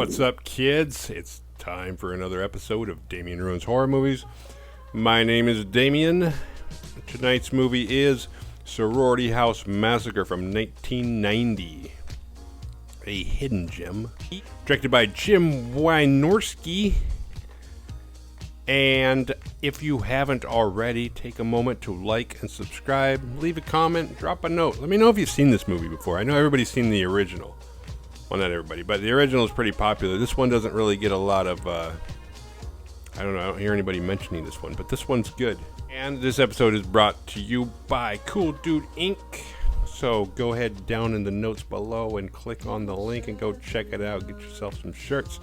What's up, kids? It's time for another episode of Damien Ruins Horror Movies. My name is Damien. Tonight's movie is Sorority House Massacre from 1990. A hidden gem. Directed by Jim Wynorski. And if you haven't already, take a moment to like and subscribe, leave a comment, drop a note. Let me know if you've seen this movie before. I know everybody's seen the original. Well, not everybody, but the original is pretty popular. This one doesn't really get a lot of, I don't hear anybody mentioning this one, but this one's good. And this episode is brought to you by Cool Dude Inc. So go ahead down in the notes below and click on the link and go check it out. Get yourself some shirts.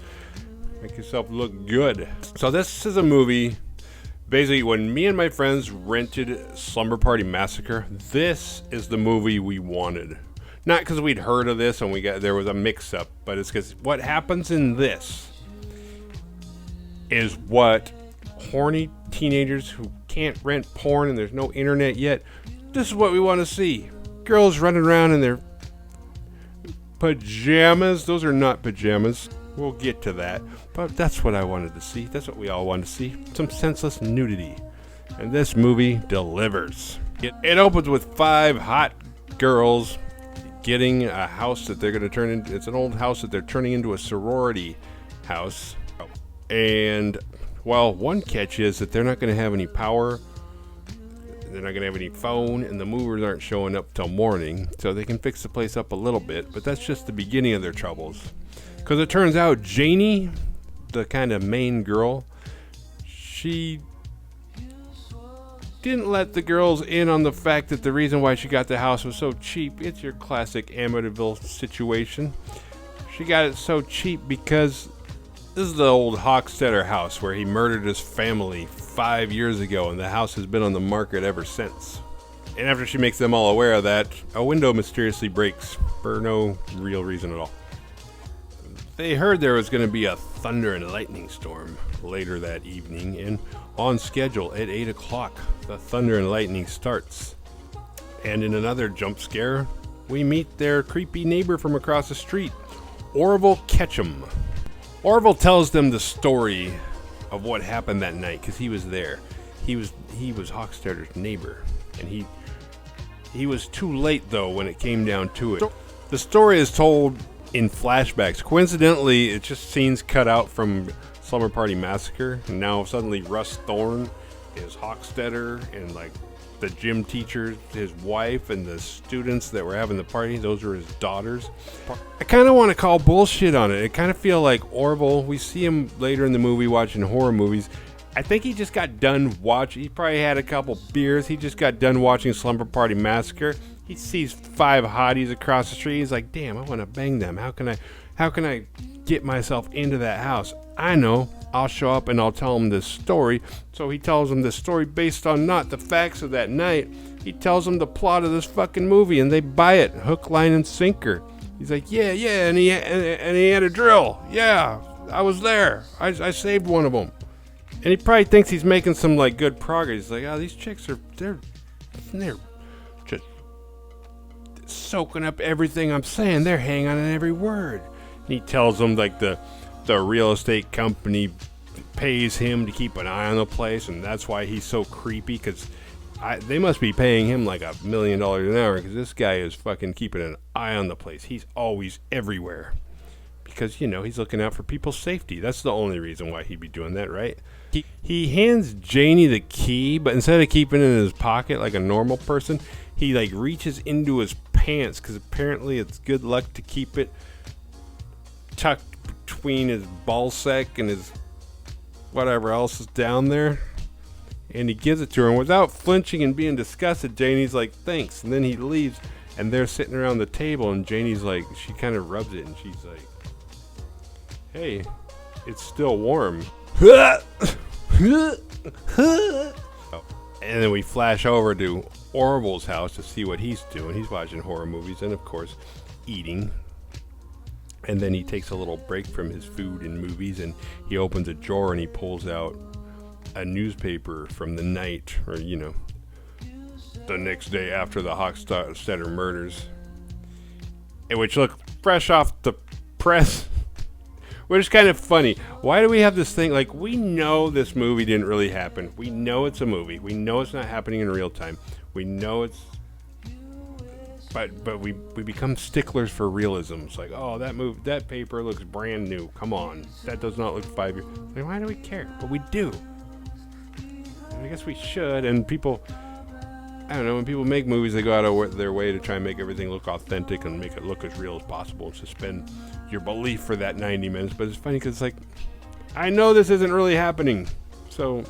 Make yourself look good. So this is a movie, basically when me and my friends rented Slumber Party Massacre, this is the movie we wanted. Not because we'd heard of this and there was a mix-up, but it's because what happens in this is what horny teenagers who can't rent porn and there's no internet yet, this is what we want to see. Girls running around in their pajamas. Those are not pajamas. We'll get to that. But that's what I wanted to see. That's what we all wanted to see. Some senseless nudity. And this movie delivers. It opens with 5 hot girls getting a house that they're going to turn into. It's an old house that they're turning into a sorority house. And, well, one catch is that they're not going to have any power. They're not going to have any phone, and the movers aren't showing up till morning. So they can fix the place up a little bit, but that's just the beginning of their troubles. Because it turns out Janie, the kind of main girl, she didn't let the girls in on the fact that the reason why she got the house was so cheap. It's your classic Amityville situation. She got it so cheap because this is the old Hochstetter house where he murdered his family 5 years ago, and the house has been on the market ever since. And after she makes them all aware of that, a window mysteriously breaks for no real reason at all. They heard there was going to be a thunder and lightning storm later that evening, and on schedule at 8 o'clock, the thunder and lightning starts. And in another jump scare, we meet their creepy neighbor from across the street, Orville Ketchum. Orville tells them the story of what happened that night, because he was there. He was Hochstetter's neighbor, and he was too late, though, when it came down to it. The story is told in flashbacks. Coincidentally, it's just scenes cut out from Slumber Party Massacre, and now suddenly Russ Thorne is Hochstetter, and like the gym teacher, his wife, and the students that were having the party, those were his daughters. I kind of want to call bullshit on it. I kind of feel like Orville, we see him later in the movie watching horror movies. I think he just got done watching, he probably had a couple beers, he just got done watching Slumber Party Massacre. He sees 5 hotties across the street. He's like, damn, I want to bang them. How can I get myself into that house? I know. I'll show up and I'll tell him this story. So he tells him this story based on not the facts of that night. He tells them the plot of this fucking movie, and they buy it, hook, line, and sinker. He's like, yeah, and he had a drill. Yeah, I was there. I saved one of them. And he probably thinks he's making some like good progress. He's like, oh, these chicks they're just soaking up everything I'm saying. They're hanging on every word. And he tells them like the real estate company pays him to keep an eye on the place, and that's why he's so creepy, because they must be paying him like $1 million an hour, because this guy is fucking keeping an eye on the place. He's always everywhere because, you know, he's looking out for people's safety. That's the only reason why he'd be doing that, right? He hands Janie the key, but instead of keeping it in his pocket like a normal person, he like reaches into his pants, because apparently it's good luck to keep it tucked between his ballsack and his whatever else is down there. And he gives it to her, and without flinching and being disgusted, Janie's like, thanks. And then he leaves, and they're sitting around the table, and Janie's like, she kind of rubs it, and she's like, hey, it's still warm. And then we flash over to Orville's house to see what he's doing. He's watching horror movies and, of course, eating. And then he takes a little break from his food and movies, and he opens a drawer and he pulls out a newspaper from the night, or, you know, the next day after the Hochstetter murders, which look fresh off the press, Which is kind of funny. Why do we have this thing? Like, we know this movie didn't really happen. We know it's a movie. We know it's not happening in real time. We know it's... But we become sticklers for realism. It's like, oh, that paper looks brand new. Come on. That does not look 5 years. Like, why do we care? But we do. I guess we should. And people... I don't know, when people make movies, they go out of their way to try and make everything look authentic and make it look as real as possible and suspend your belief for that 90 minutes. But it's funny because it's like, I know this isn't really happening. So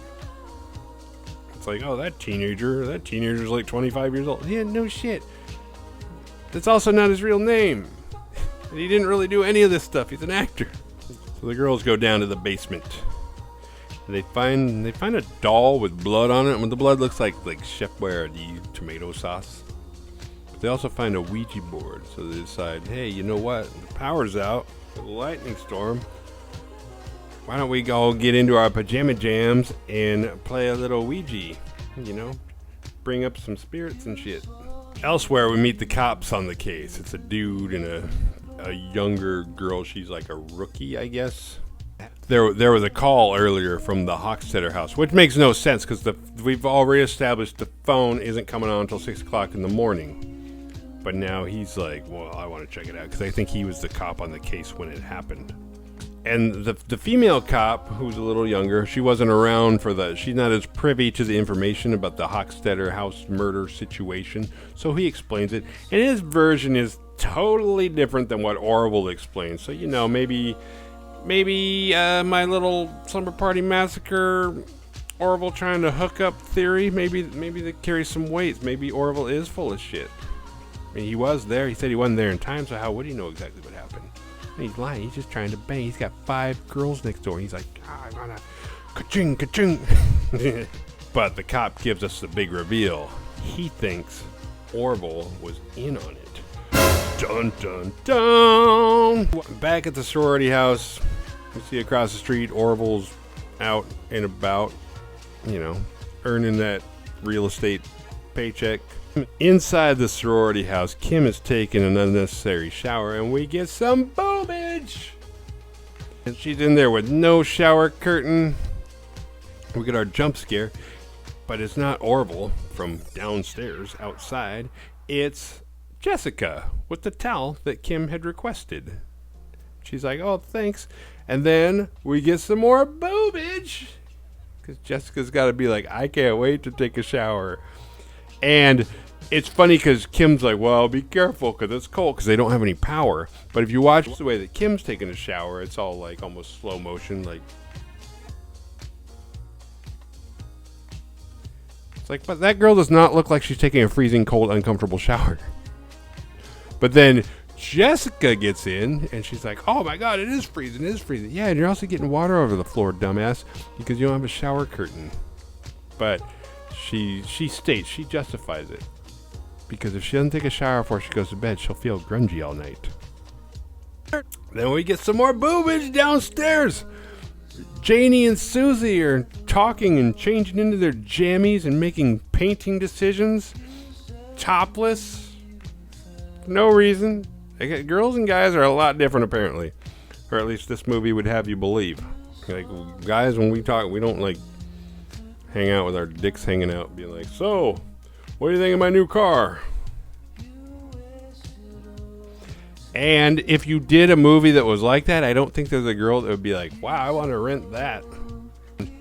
it's like, oh, that teenager's like 25 years old. Yeah, no shit. That's also not his real name. And he didn't really do any of this stuff. He's an actor. So the girls go down to the basement. They find a doll with blood on it, and the blood looks like Chef Boyardee tomato sauce. But they also find a Ouija board, so they decide, hey, you know what? The power's out. The lightning storm. Why don't we go get into our pajama jams and play a little Ouija? You know, bring up some spirits and shit. Elsewhere, we meet the cops on the case. It's a dude and a younger girl. She's like a rookie, I guess. There was a call earlier from the Hochstetter house, which makes no sense because we've already established the phone isn't coming on until 6 o'clock in the morning. But now he's like, well, I want to check it out because I think he was the cop on the case when it happened. And the female cop, who's a little younger, she wasn't around for she's not as privy to the information about the Hochstetter house murder situation, so he explains it. And his version is totally different than what Orville explains. So, you know, maybe my little Slumber Party Massacre, Orville trying to hook up theory, maybe that carries some weight. Maybe Orville is full of shit. I mean, he was there. He said he wasn't there in time, so how would he know exactly what happened? And he's lying. He's just trying to bang. He's got 5 girls next door. He's like, I wanna ka-ching, ka-ching. But the cop gives us the big reveal. He thinks Orville was in on it. Dun, dun, dun. Back at the sorority house, we see across the street Orville's out and about, you know, earning that real estate paycheck. Inside the sorority house, Kim is taking an unnecessary shower and we get some boobage. And she's in there with no shower curtain. We get our jump scare, but it's not Orville from downstairs outside. It's Jessica with the towel that Kim had requested. She's like, oh, thanks. And then we get some more boobage because Jessica's got to be like, I can't wait to take a shower. And it's funny because Kim's like, well, be careful because it's cold because they don't have any power. But if you watch the way that Kim's taking a shower, it's all like almost slow motion. Like, it's like, but that girl does not look like she's taking a freezing cold, uncomfortable shower. But then Jessica gets in and she's like, oh my God, it is freezing. It is freezing. Yeah, and you're also getting water over the floor, dumbass, because you don't have a shower curtain. But she states, she justifies it. Because if she doesn't take a shower before she goes to bed, she'll feel grungy all night. Then we get some more boobage downstairs. Janie and Susie are talking and changing into their jammies and making painting decisions. Topless. No reason. Girls and guys are a lot different apparently. Or at least this movie would have you believe. Like, guys, when we talk, we don't like hang out with our dicks hanging out being like, so, what do you think of my new car? And if you did a movie that was like that, I don't think there's a girl that would be like, wow, I want to rent that.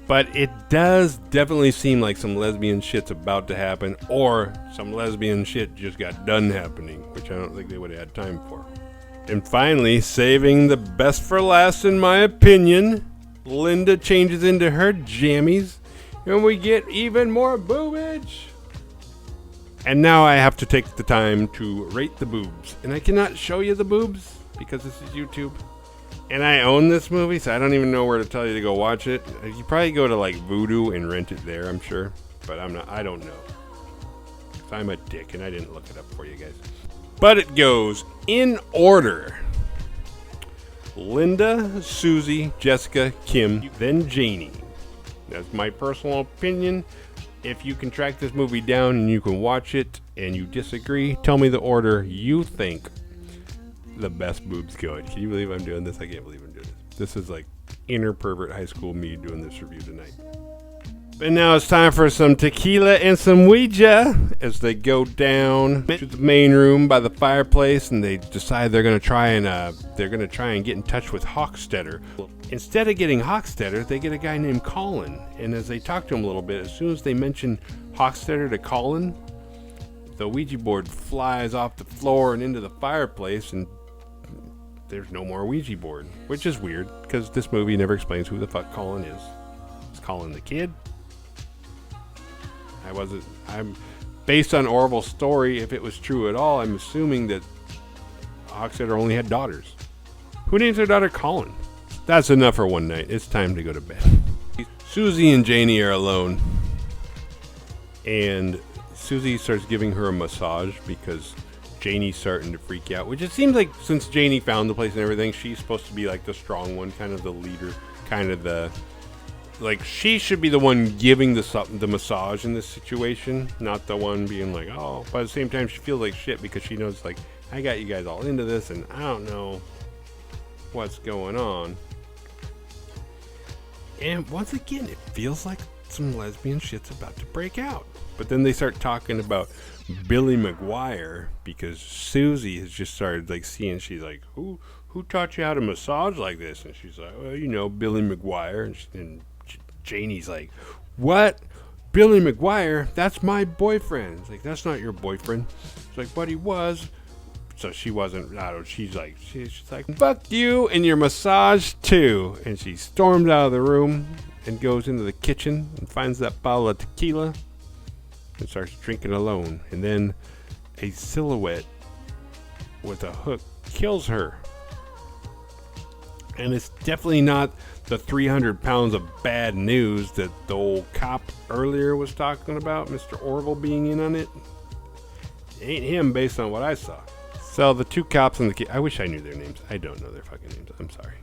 But it does definitely seem like some lesbian shit's about to happen, or some lesbian shit just got done happening, which I don't think they would have had time for. And finally, saving the best for last in my opinion, Linda changes into her jammies, and we get even more boobage. And now I have to take the time to rate the boobs. And I cannot show you the boobs because this is YouTube. And I own this movie, so I don't even know where to tell you to go watch it. You probably go to like Vudu and rent it there, I'm sure. But I don't know. 'Cause I'm a dick and I didn't look it up for you guys. But it goes in order. Linda, Susie, Jessica, Kim, then Janie. That's my personal opinion. If you can track this movie down and you can watch it and you disagree, tell me the order you think the best boobs go in. Can you believe I'm doing this? I can't believe I'm doing this. This is like inner pervert high school me doing this review tonight. And now it's time for some tequila and some Ouija as they go down to the main room by the fireplace, and they decide they're gonna try and get in touch with Hochstetter. Instead of getting Hochstetter, they get a guy named Colin, and as they talk to him a little bit, as soon as they mention Hochstetter to Colin, the Ouija board flies off the floor and into the fireplace, and there's no more Ouija board, which is weird because this movie never explains who the fuck Colin is. Is Colin the kid? I'm based on Orville's story. If it was true at all, I'm assuming that Hochstetter only had daughters. Who names their daughter Colin? That's enough for one night. It's time to go to bed. Susie and Janie are alone, and Susie starts giving her a massage because Janie's starting to freak out, which it seems like since Janie found the place and everything, she's supposed to be like the strong one, kind of the leader, kind of the, like, she should be the one giving the massage in this situation, not the one being like, oh, but at the same time she feels like shit because she knows, like, I got you guys all into this and I don't know what's going on. And once again, it feels like some lesbian shit's about to break out. But then they start talking about Billy McGuire because Susie has just started like seeing, she's like, who taught you how to massage like this? And she's like, well, you know, Billy McGuire. And Janie's like, what? Billy McGuire? That's my boyfriend. It's like, that's not your boyfriend. It's like, but he was. So she wasn't, I don't know, she's like, fuck you and your massage too. And she storms out of the room and goes into the kitchen and finds that bottle of tequila and starts drinking alone. And then a silhouette with a hook kills her. And it's definitely not the 300 pounds of bad news that the old cop earlier was talking about, Mr. Orville being in on it. It ain't him based on what I saw. So the two cops and I wish I knew their names. I don't know their fucking names. I'm sorry.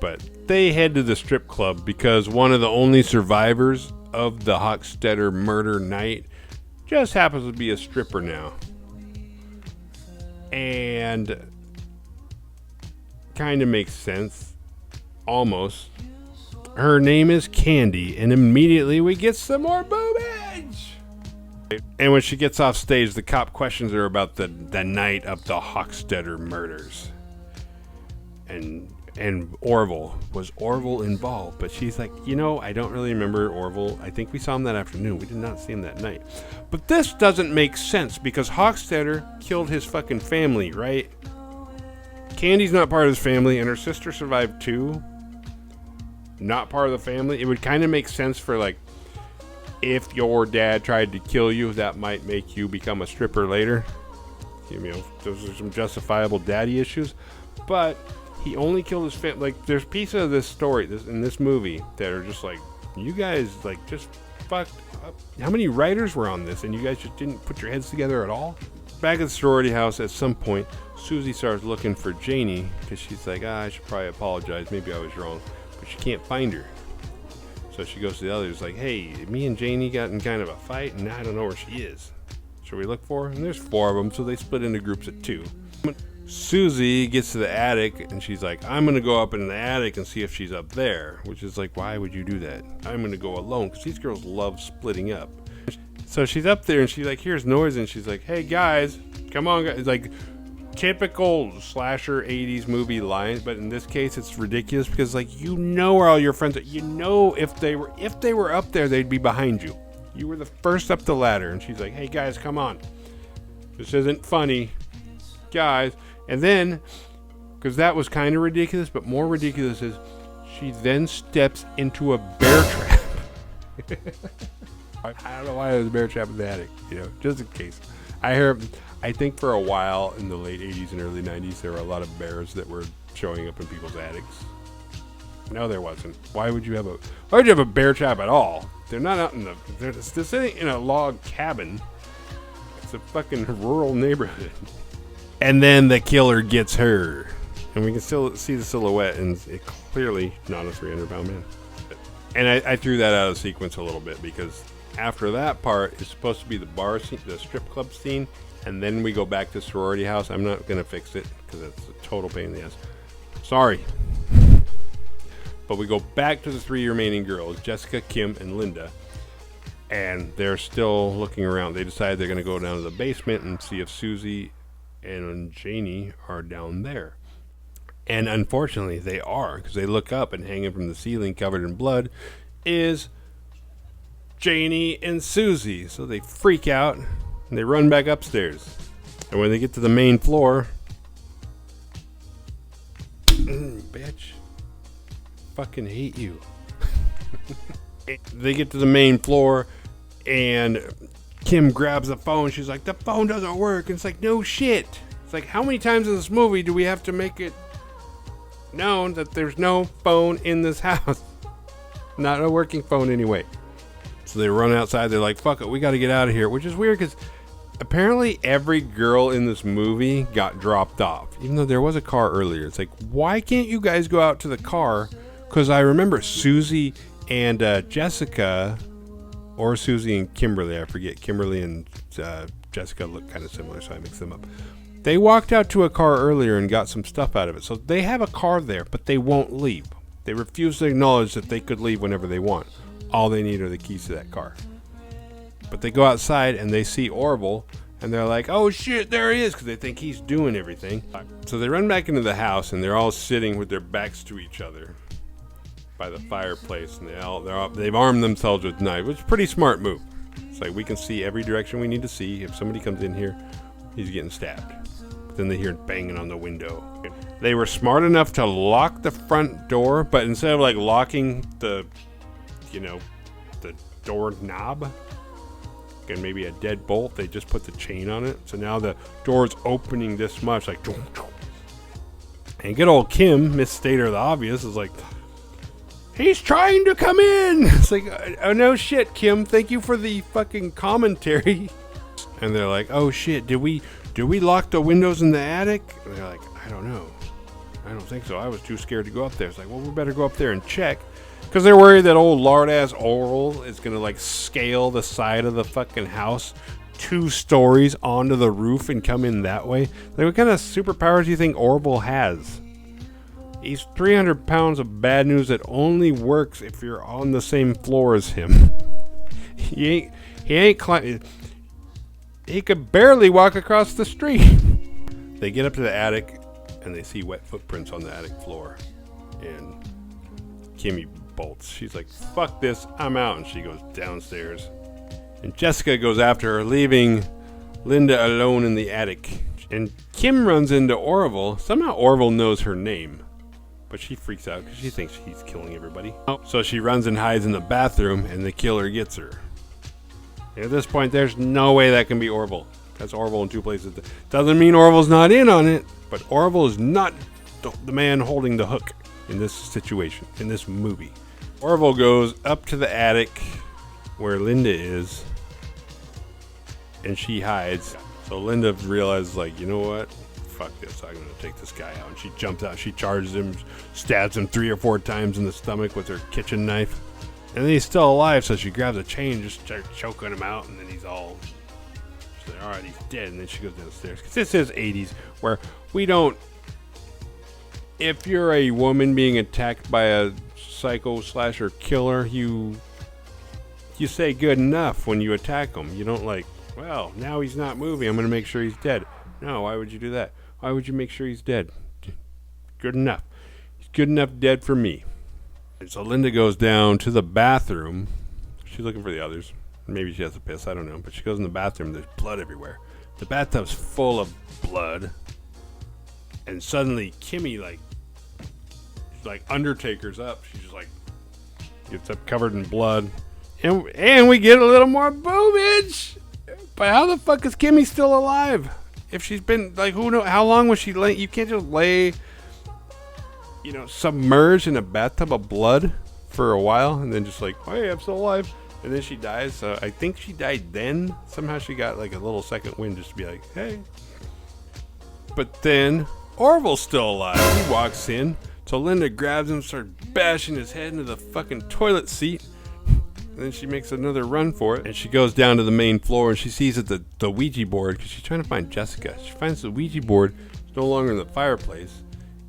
But they head to the strip club because one of the only survivors of the Hochstetter murder night just happens to be a stripper now. And kind of makes sense. Almost. Her name is Candy, and immediately we get some more boobage. And when she gets off stage, the cop questions her about the night of the Hochstetter murders. And Orville. Was Orville involved? But she's like, you know, I don't really remember Orville. I think we saw him that afternoon. We did not see him that night. But this doesn't make sense because Hochstetter killed his fucking family, right? Candy's not part of his family, and her sister survived too. Not part of the family. It would kind of make sense for, like, if your dad tried to kill you, that might make you become a stripper later. You know, those are some justifiable daddy issues. But he only killed his family. Like, there's pieces of this story in this movie that are just like, you guys, like, just fucked up. How many writers were on this and you guys just didn't put your heads together at all? Back at the sorority house, at some point, Susie starts looking for Janie because she's like, I should probably apologize. Maybe I was wrong. But she can't find her. So she goes to the others like, hey, me and Janie got in kind of a fight and I don't know where she is. Should we look for her? And there's 4 of them, so they split into groups of 2. Susie gets to the attic and she's like, I'm going to go up in the attic and see if she's up there. Which is like, why would you do that? I'm going to go alone because these girls love splitting up. So she's up there and she like hears noise and she's like, hey guys, come on guys. It's like typical slasher 80s movie lines, but in this case it's ridiculous because, like, you know where all your friends are. You know if they were up there, they'd be behind you. You were the first up the ladder. And she's like, hey guys, come on, this isn't funny, guys. And then, because that was kind of ridiculous, but more ridiculous is she then steps into a bear trap. I don't know why there's a bear trap in the attic, you know, just in case. I think for a while in the late 80s and early 90s, there were a lot of bears that were showing up in people's attics. No, there wasn't. Why would you have a bear trap at all? They're not out in they're sitting in a log cabin. It's a fucking rural neighborhood. And then the killer gets her. And we can still see the silhouette, and it's clearly not a 300-pound man. And I threw that out of sequence a little bit because after that part is supposed to be the bar scene, the strip club scene, and then we go back to sorority house. I'm not going to fix it because it's a total pain in the ass. Sorry. But we go back to the three remaining girls, Jessica, Kim, and Linda. And they're still looking around. They decide they're going to go down to the basement and see if Susie and Janie are down there. And unfortunately, they are, because they look up and hanging from the ceiling covered in blood is Janie and Susie. So they freak out and they run back upstairs. And when they get to the main floor, bitch, fucking hate you. They get to the main floor and Kim grabs the phone. She's like, the phone doesn't work. And it's like, no shit. It's like, how many times in this movie do we have to make it known that there's no phone in this house? Not a working phone anyway. So they run outside. They're like, fuck it, we got to get out of here. Which is weird because apparently every girl in this movie got dropped off. Even though there was a car earlier. It's like, why can't you guys go out to the car? Because I remember Susie and Jessica, or Susie and Kimberly, I forget. Kimberly and Jessica look kind of similar, so I mix them up. They walked out to a car earlier and got some stuff out of it. So they have a car there, but they won't leave. They refuse to acknowledge that they could leave whenever they want. All they need are the keys to that car. But they go outside and they see Orville, and they're like, oh shit, there he is, because they think he's doing everything. So they run back into the house, and they're all sitting with their backs to each other by the fireplace, and they've armed themselves with knives, which is a pretty smart move. It's like, we can see every direction we need to see. If somebody comes in here, he's getting stabbed. But then they hear banging on the window. They were smart enough to lock the front door, but instead of like locking the door knob and maybe a dead bolt, they just put the chain on it. So now the door's opening this much, like, and good old Kim, misstater of the obvious, is like, he's trying to come in. It's like, oh no shit, Kim, thank you for the fucking commentary. And they're like, oh shit, did we lock the windows in the attic? And they're like, I don't know. I don't think so. I was too scared to go up there. It's like, well, we better go up there and check. Because they're worried that old lard-ass Orville is going to, like, scale the side of the fucking house 2 stories onto the roof and come in that way. Like, what kind of superpowers do you think Orville has? He's 300 pounds of bad news that only works if you're on the same floor as him. He could barely walk across the street. They get up to the attic, and they see wet footprints on the attic floor. And Kimmy bolts. She's like, fuck this, I'm out. And she goes downstairs. And Jessica goes after her, leaving Linda alone in the attic. And Kim runs into Orville. Somehow Orville knows her name. But she freaks out because she thinks he's killing everybody. So she runs and hides in the bathroom, and the killer gets her. And at this point, there's no way that can be Orville. That's Orville in 2 places. Doesn't mean Orville's not in on it, but Orville is not the man holding the hook in this situation, in this movie. Orville goes up to the attic where Linda is, and she hides. So Linda realizes, like, you know what? Fuck this. I'm going to take this guy out. And she jumps out. She charges him, stabs him 3 or 4 times in the stomach with her kitchen knife. And then he's still alive, so she grabs a chain and just starts choking him out, and then he's all... She's like, alright, he's dead. And then she goes downstairs. Because this is 80s, where we don't... If you're a woman being attacked by a psycho slasher killer, you say good enough when you attack him. You don't like, well, now he's not moving, I'm going to make sure he's dead. No, why would you do that? Why would you make sure he's dead? Good enough. He's good enough dead for me. And so Linda goes down to the bathroom. She's looking for the others. Maybe she has to piss, I don't know. But she goes in the bathroom, there's blood everywhere. The bathtub's full of blood. And suddenly Kimmy, like Undertaker's up. She's just like, gets up covered in blood. And we get a little more boobage. But how the fuck is Kimmy still alive? If she's been, like, who knows, how long was she lay? You can't just lay, submerged in a bathtub of blood for a while and then just like, oh, hey, I'm still alive. And then she dies. So I think she died then. Somehow she got like a little second wind just to be like, hey. But then Orville's still alive. He walks in. So Linda grabs him, starts bashing his head into the fucking toilet seat. And then she makes another run for it. And she goes down to the main floor and she sees that the Ouija board, because she's trying to find Jessica. She finds the Ouija board is no longer in the fireplace.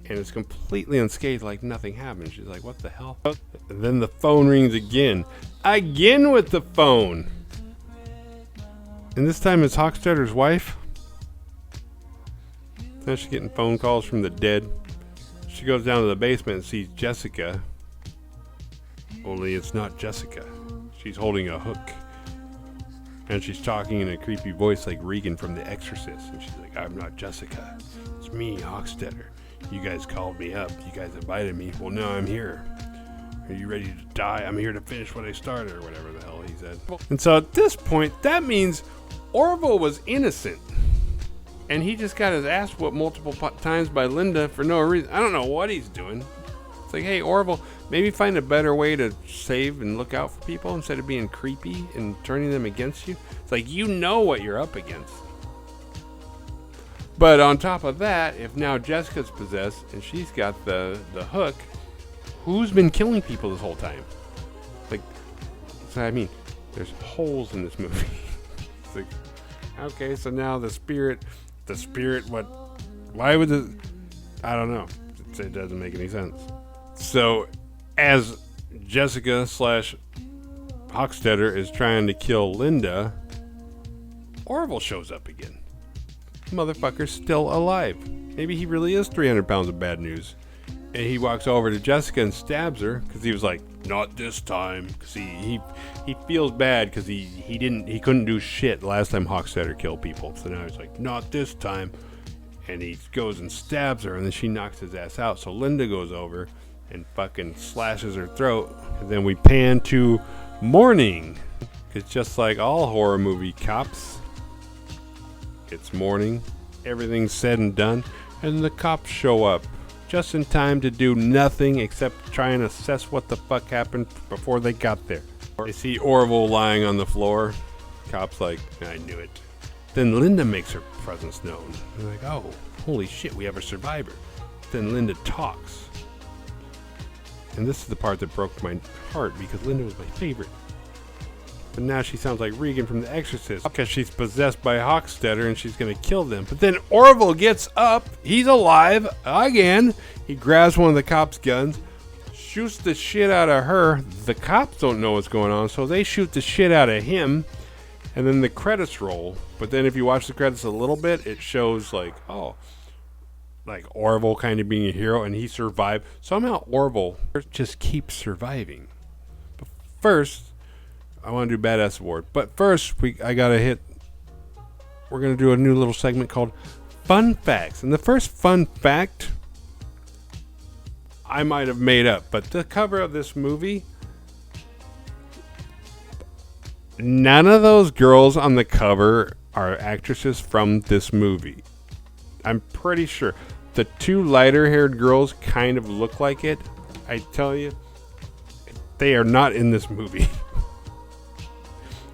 and is completely unscathed, like nothing happened. She's like, what the hell? And then the phone rings again. Again with the phone. And this time it's Hochstetter's wife. Now she's getting phone calls from the dead. She goes down to the basement and sees Jessica. Only it's not Jessica. She's holding a hook. And she's talking in a creepy voice like Regan from The Exorcist. And she's like, I'm not Jessica. It's me, Hochstetter. You guys called me up. You guys invited me. Well, now I'm here. Are you ready to die? I'm here to finish what I started, or whatever the hell he said. And so at this point, that means Orville was innocent. And he just got his ass whooped multiple times by Linda for no reason. I don't know what he's doing. It's like, hey, Orville, maybe find a better way to save and look out for people instead of being creepy and turning them against you. It's like, you know what you're up against. But on top of that, if now Jessica's possessed and she's got the hook, who's been killing people this whole time? Like, so I mean, there's holes in this movie. It's like, okay, so now the spirit, what? Why would the? I don't know. It doesn't make any sense. So, as Jessica / Hochstetter is trying to kill Linda, Orville shows up again. Motherfucker's still alive. Maybe he really is 300 pounds of bad news. And he walks over to Jessica and stabs her because he was like, not this time. Because he feels bad because he couldn't do shit last time Hochstetter killed people. So now he's like, not this time. And he goes and stabs her, and then she knocks his ass out. So Linda goes over and fucking slashes her throat. And then we pan to morning. Because just like all horror movie cops, it's morning, everything's said and done, and the cops show up just in time to do nothing except try and assess what the fuck happened before they got there. They see Orville lying on the floor. Cops like, I knew it. Then Linda makes her presence known. They're like, oh, holy shit, we have a survivor. Then Linda talks. And this is the part that broke my heart because Linda was my favorite. But now she sounds like Regan from The Exorcist because she's possessed by Hochstetter and she's going to kill them. But then Orville gets up. He's alive again. He grabs one of the cops' guns, shoots the shit out of her. The cops don't know what's going on, so they shoot the shit out of him. And then the credits roll. But then if you watch the credits a little bit, it shows like, oh, like Orville kind of being a hero and he survived. Somehow Orville just keeps surviving. But first, I want to do Badass Award. But first, we're going to do a new little segment called Fun Facts. And the first fun fact I might have made up, but the cover of this movie, none of those girls on the cover are actresses from this movie. I'm pretty sure. The two lighter-haired girls kind of look like it. I tell you, they are not in this movie.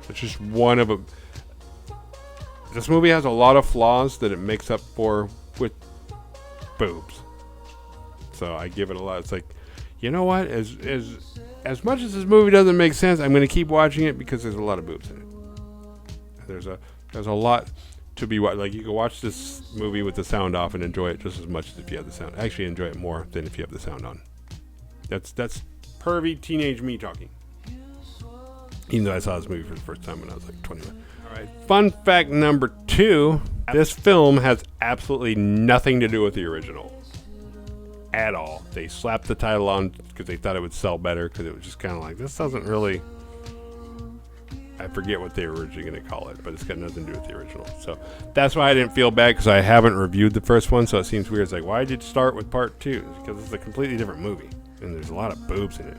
It's just one of them. This movie has a lot of flaws that it makes up for with boobs. So I give it a lot. It's like, you know what? As much as this movie doesn't make sense, I'm going to keep watching it because there's a lot of boobs in it. There's a lot to be watched. Like, you can watch this movie with the sound off and enjoy it just as much as if you have the sound. Actually, enjoy it more than if you have the sound on. That's pervy teenage me talking. Even though I saw this movie for the first time when I was like 21. All right. Fun fact number 2. This film has absolutely nothing to do with the original. At all. They slapped the title on because they thought it would sell better because it was just kind of like, this doesn't really... I forget what they were originally going to call it, but it's got nothing to do with the original. So that's why I didn't feel bad because I haven't reviewed the first one, so it seems weird. It's like, why did you start with part 2? Because it's a completely different movie. And there's a lot of boobs in it.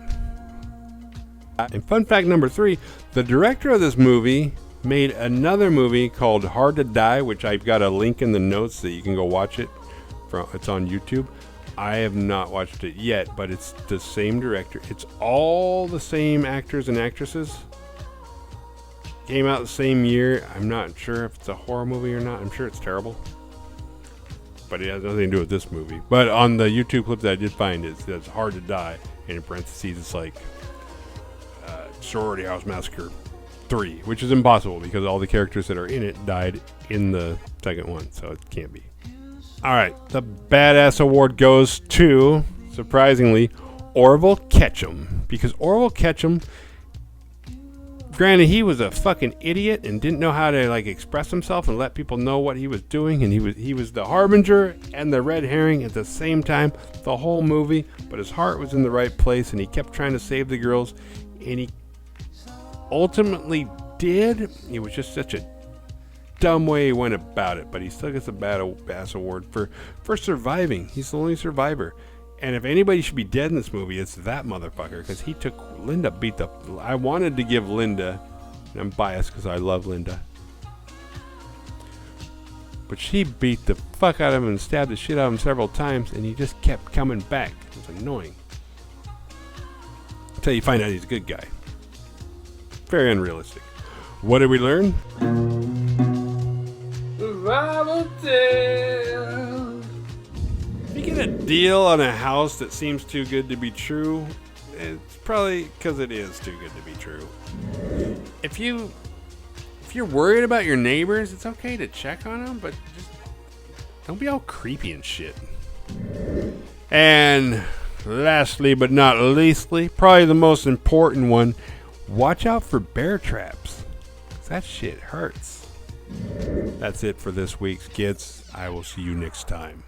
And fun fact number 3, the director of this movie made another movie called Hard to Die, which I've got a link in the notes that you can go watch it. It's on YouTube. I have not watched it yet, but it's the same director. It's all the same actors and actresses. Came out the same year. I'm not sure if it's a horror movie or not. I'm sure it's terrible. But it has nothing to do with this movie. But on the YouTube clip that I did find, it says Hard to Die. And in parentheses, it's like Sorority House Massacre 3, which is impossible because all the characters that are in it died in the second one, so it can't be. All right, the badass award goes to, surprisingly, Orville Ketchum. Because Orville Ketchum, granted, he was a fucking idiot and didn't know how to like express himself and let people know what he was doing, and he was the harbinger and the red herring at the same time the whole movie. But his heart was in the right place, and he kept trying to save the girls, and he ultimately did. It was just such a dumb way he went about it, but he still gets a badass award for surviving. He's the only survivor. And if anybody should be dead in this movie, it's that motherfucker, because he took Linda I wanted to give Linda, and I'm biased because I love Linda, but she beat the fuck out of him and stabbed the shit out of him several times, and he just kept coming back. It was annoying until you find out he's a good guy. Very unrealistic. What did we learn? Survival tale. If you get a deal on a house that seems too good to be true, it's probably because it is too good to be true. If you're worried about your neighbors, it's okay to check on them, but just don't be all creepy and shit. And lastly but not leastly, probably the most important one, watch out for bear traps. That shit hurts. That's it for this week's kids. I will see you next time.